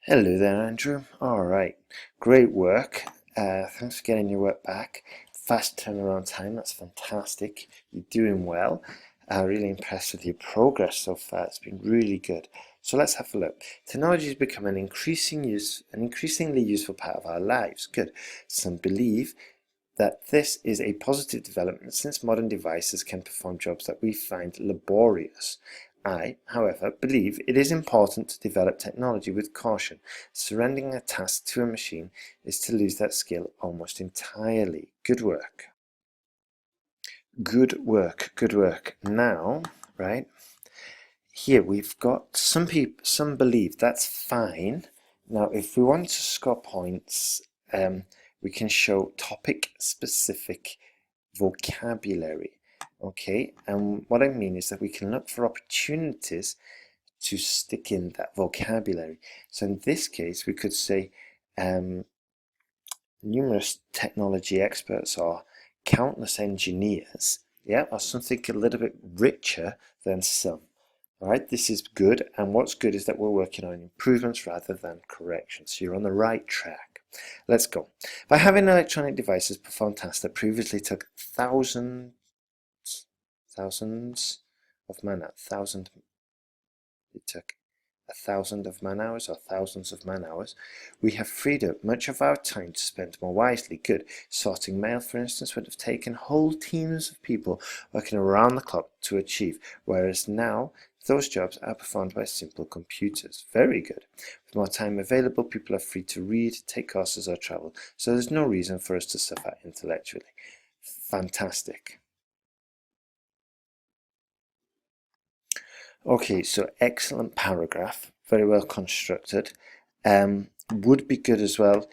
Hello there, Andrew. All right, great work. Thanks for getting your work back. Fast turnaround time, that's fantastic. You're doing well. Really impressed with your progress so far. It's been really good. So let's have a look. Technology has become an increasingly useful part of our lives. Good. Some believe that this is a positive development since modern devices can perform jobs that we find laborious. I, however, believe it is important to develop technology with caution. Surrendering a task to a machine is to lose that skill almost entirely. Good work. Good work. Good work. Now, right, here we've got some believe that's fine. Now, if we want to score points, we can show topic-specific vocabulary. Okay, and what I mean is that we can look for opportunities to stick in that vocabulary. So in this case, we could say numerous technology experts or countless engineers, yeah, or something a little bit richer than some. All right, this is good, and what's good is that we're working on improvements rather than corrections. So you're on the right track. Let's go. By having electronic devices perform tasks that previously took thousands of man hours, it took 1,000 of man hours or thousands of man hours, we have freed up much of our time to spend more wisely. Good. Sorting mail, for instance, would have taken whole teams of people working around the clock to achieve, whereas now those jobs are performed by simple computers. Very good. With more time available, people are free to read, take courses, or travel, so there's no reason for us to suffer intellectually. Fantastic. Okay, so excellent paragraph, very well constructed. Would be good as well.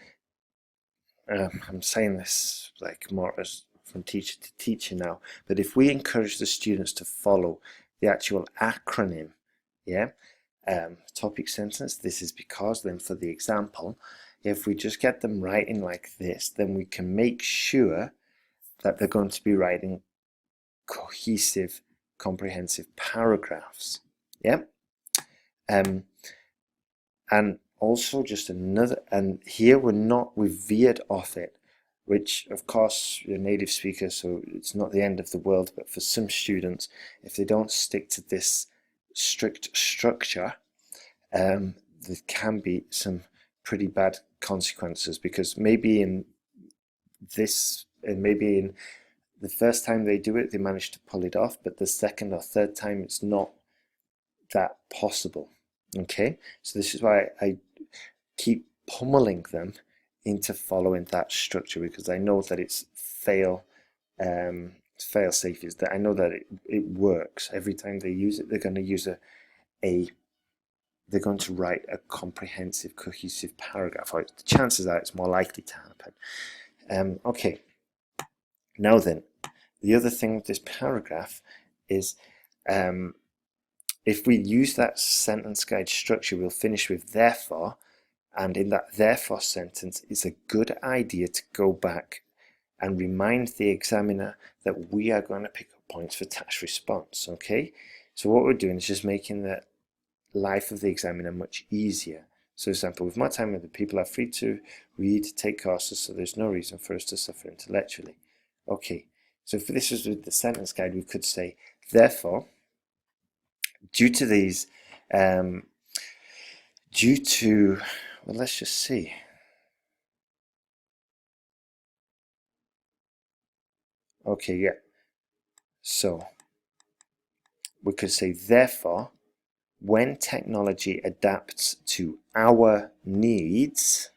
I'm saying this like more as from teacher to teacher now, but if we encourage the students to follow the actual acronym, yeah, topic sentence, this is because, then for the example, if we just get them writing like this, then we can make sure that they're going to be writing cohesive, comprehensive paragraphs. Yeah. Um, and also just another, and here we've veered off it, which of course you're a native speaker, so it's not the end of the world, but for some students, if they don't stick to this strict structure, there can be some pretty bad consequences, because maybe in the first time they do it, they manage to pull it off, but the second or third time, it's not that possible. Okay, so this is why I keep pummeling them into following that structure, because I know that it's fail safe, is that I know that it works. Every time they use it, they're going to use they're going to write a comprehensive, cohesive paragraph, or the chances are it's more likely to happen. Okay, now then, the other thing with this paragraph is if we use that sentence guide structure, we'll finish with therefore, and in that therefore sentence, it's a good idea to go back and remind the examiner that we are going to pick up points for task response, okay? So what we're doing is just making the life of the examiner much easier. So for example, with more time, the people are free to read, take courses, so there's no reason for us to suffer intellectually. Okay, so if this was with the sentence guide, we could say, therefore, due to these, well, let's just see. Okay, yeah. So we could say, therefore, when technology adapts to our needs,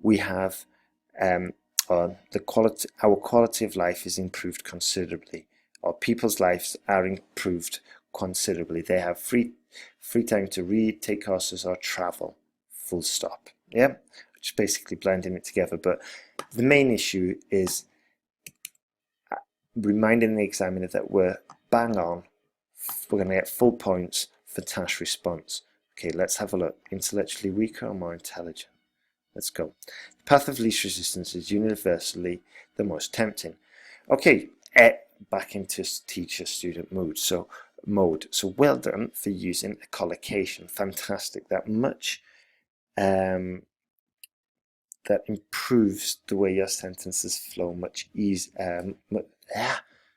we have our quality of life is improved considerably, or people's lives are improved considerably. They have free time to read, take courses, or travel. Full stop. Yeah, just basically blending it together. But the main issue is reminding the examiner that we're bang on. We're going to get full points for task response. Okay, let's have a look. Intellectually weaker or more intelligent? Let's go. The path of least resistance is universally the most tempting. Okay, back into teacher-student mood. So mode. So well done for using a collocation. Fantastic. That much that improves the way your sentences flow much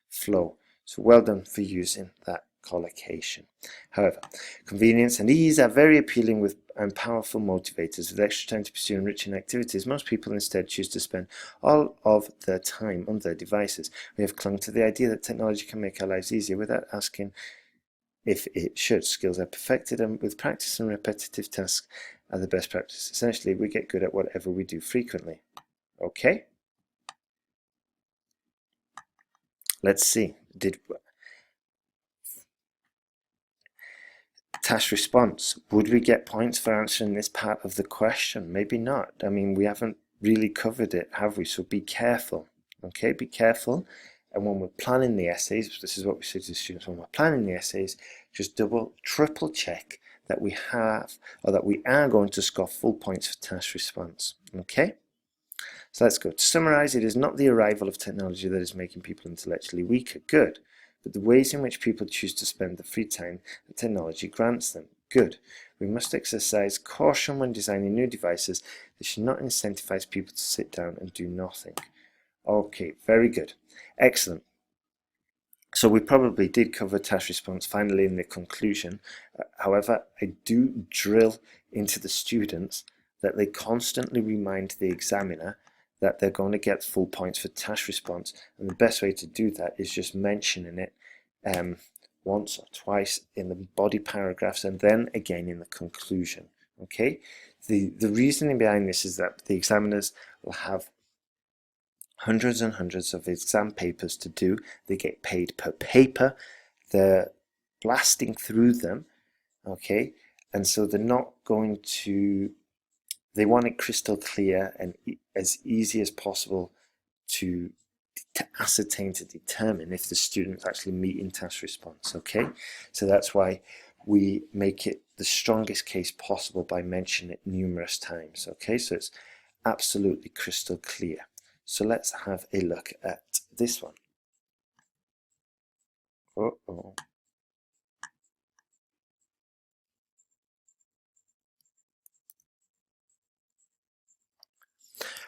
flow. So well done for using that collocation. However, convenience and ease are very appealing and powerful motivators. With extra time to pursue enriching activities, most people instead choose to spend all of their time on their devices. We have clung to the idea that technology can make our lives easier without asking if it should. Skills are perfected, and with practice and repetitive tasks are the best practice. Essentially, we get good at whatever we do frequently. Okay? Let's see. Task response. Would we get points for answering this part of the question? Maybe not. I mean, we haven't really covered it, have we? So be careful. Okay, be careful. And when we're planning the essays, this is what we say to the students, when we're planning the essays, just triple check that we have, or that we are going to score full points for task response. Okay? So let's go. To summarize, it is not the arrival of technology that is making people intellectually weaker. Good. But the ways in which people choose to spend the free time that technology grants them. Good. We must exercise caution when designing new devices. They should not incentivize people to sit down and do nothing. Okay, very good. Excellent. So we probably did cover task response finally in the conclusion. However, I do drill into the students that they constantly remind the examiner that they're going to get full points for task response, and the best way to do that is just mentioning it once or twice in the body paragraphs and then again in the conclusion. Okay, the reasoning behind this is that the examiners will have hundreds and hundreds of exam papers to do. They get paid per paper. They're blasting through them, okay, and so they're not going to, they want it crystal clear and as easy as possible to ascertain, to determine if the student's actually meeting task response. Okay, so that's why we make it the strongest case possible by mentioning it numerous times. Okay, so it's absolutely crystal clear. So let's have a look at this one.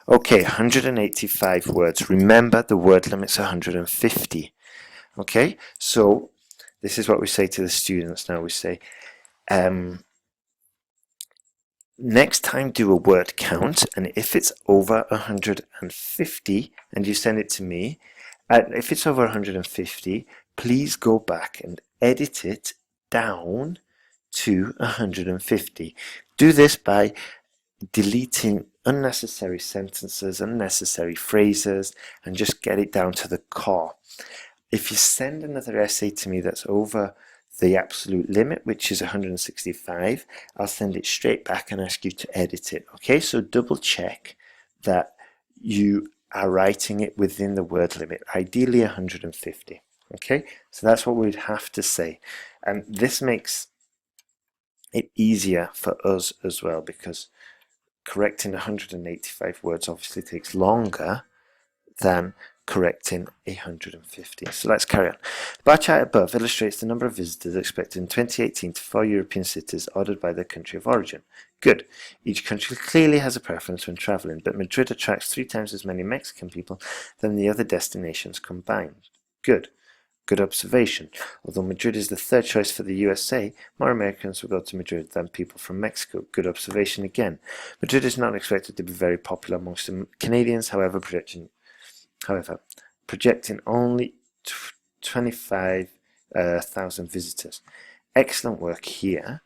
Okay, 185 words. Remember, the word limit's 150. Okay, so this is what we say to the students now. We say, next time do a word count, and if it's over 150, and you send it to me, if it's over 150, please go back and edit it down to 150. Do this by deleting unnecessary sentences, unnecessary phrases, and just get it down to the core. If you send another essay to me that's over the absolute limit, which is 165, I'll send it straight back and ask you to edit it. Okay, so double check that you are writing it within the word limit, ideally 150. Okay, so that's what we'd have to say, and this makes it easier for us as well, because correcting 185 words obviously takes longer than correcting 150. So let's carry on. The bar chart above illustrates the number of visitors expected in 2018 to 4 European cities ordered by their country of origin. Good. Each country clearly has a preference when travelling, but Madrid attracts 3 times as many Mexican people than the other destinations combined. Good. Good observation. Although Madrid is the third choice for the USA, more Americans will go to Madrid than people from Mexico. Good observation again. Madrid is not expected to be very popular amongst the Canadians, however, projecting only 25,000 visitors. Excellent work here.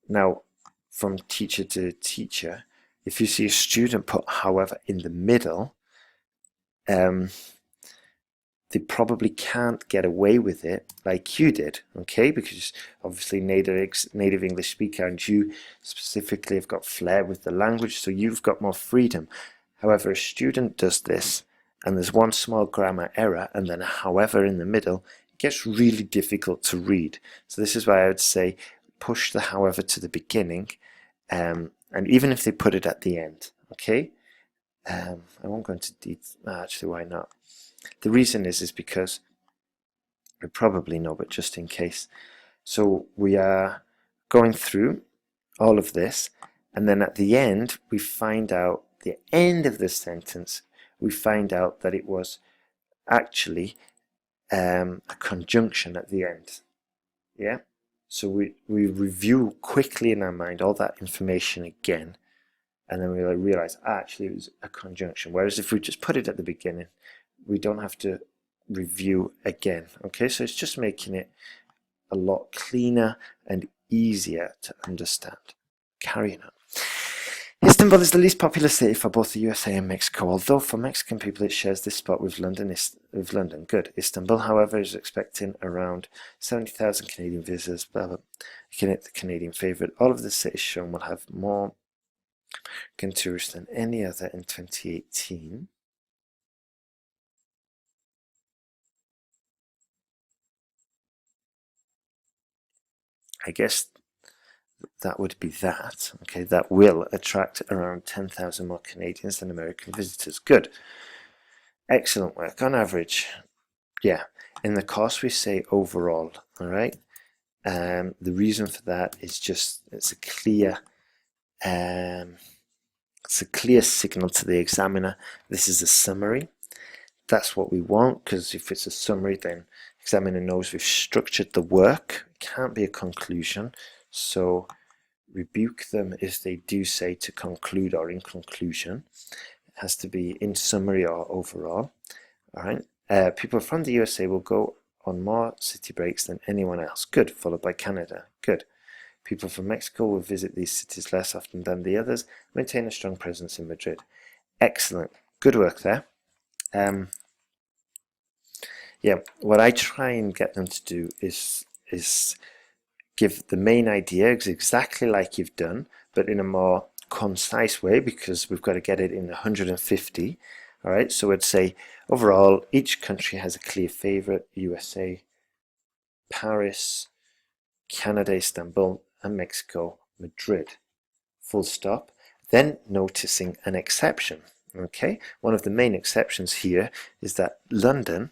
Now, from teacher to teacher, if you see a student put however in the middle, they probably can't get away with it like you did, okay? Because obviously native English speaker, and you specifically have got flair with the language, so you've got more freedom. However, a student does this, and there's one small grammar error, and then a however in the middle, it gets really difficult to read. So this is why I would say push the however to the beginning, and even if they put it at the end, okay? I won't go into detail. Actually, why not? The reason is because, you probably know, but just in case, So we are going through all of this, and then at the end, we find out, the end of the sentence, we find out that it was actually a conjunction at the end. Yeah? So we review quickly in our mind all that information again, and then we realize actually it was a conjunction. Whereas if we just put it at the beginning, we don't have to review again. Okay, so it's just making it a lot cleaner and easier to understand. Carrying on. Istanbul is the least populous city for both the USA and Mexico, although for Mexican people it shares this spot with London. Good. Istanbul, however, is expecting around 70,000 Canadian visitors. Blah, blah. The Canadian favourite. All of the cities shown will have more American tourists than any other in 2018. I guess that would be that. Okay, that will attract around 10,000 more Canadians than American visitors. Good. Excellent work. On average, yeah. In the course we say overall, all right? The reason for that is just it's a clear signal to the examiner. This is a summary. That's what we want, because if it's a summary, then examiner knows we've structured the work. It can't be a conclusion. So rebuke them if they do say to conclude or in conclusion. It has to be in summary or overall. All right. People from the USA will go on more city breaks than anyone else. Good. Followed by Canada. Good. People from Mexico will visit these cities less often than the others. Maintain a strong presence in Madrid. Excellent. Good work there. Yeah, what I try and get them to do is give the main idea exactly like you've done, but in a more concise way, because we've got to get it in 150. All right, so I'd say overall, each country has a clear favorite: USA, Paris, Canada, Istanbul, and Mexico, Madrid. Full stop. Then noticing an exception. Okay, one of the main exceptions here is that London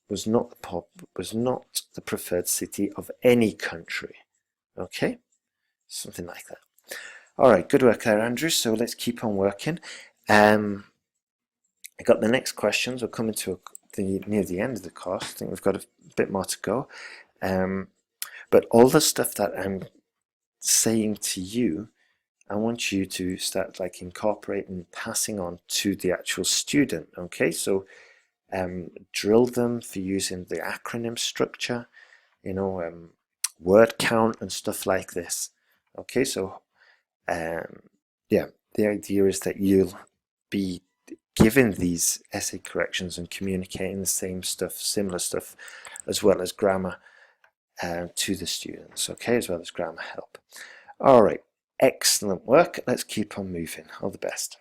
was not the preferred city of any country. Okay, something like that. All right, good work there, Andrew. So let's keep on working. I got the next questions. We're coming to near the end of the course. I think we've got a bit more to go. But all the stuff that I'm saying to you, I want you to start like incorporating, passing on to the actual student. Okay, so drill them for using the acronym structure, word count and stuff like this. Okay, so yeah, the idea is that you'll be given these essay corrections and communicating the same stuff, similar stuff, as well as grammar to the students, okay, as well as grammar help. All right, excellent work. Let's keep on moving. All the best.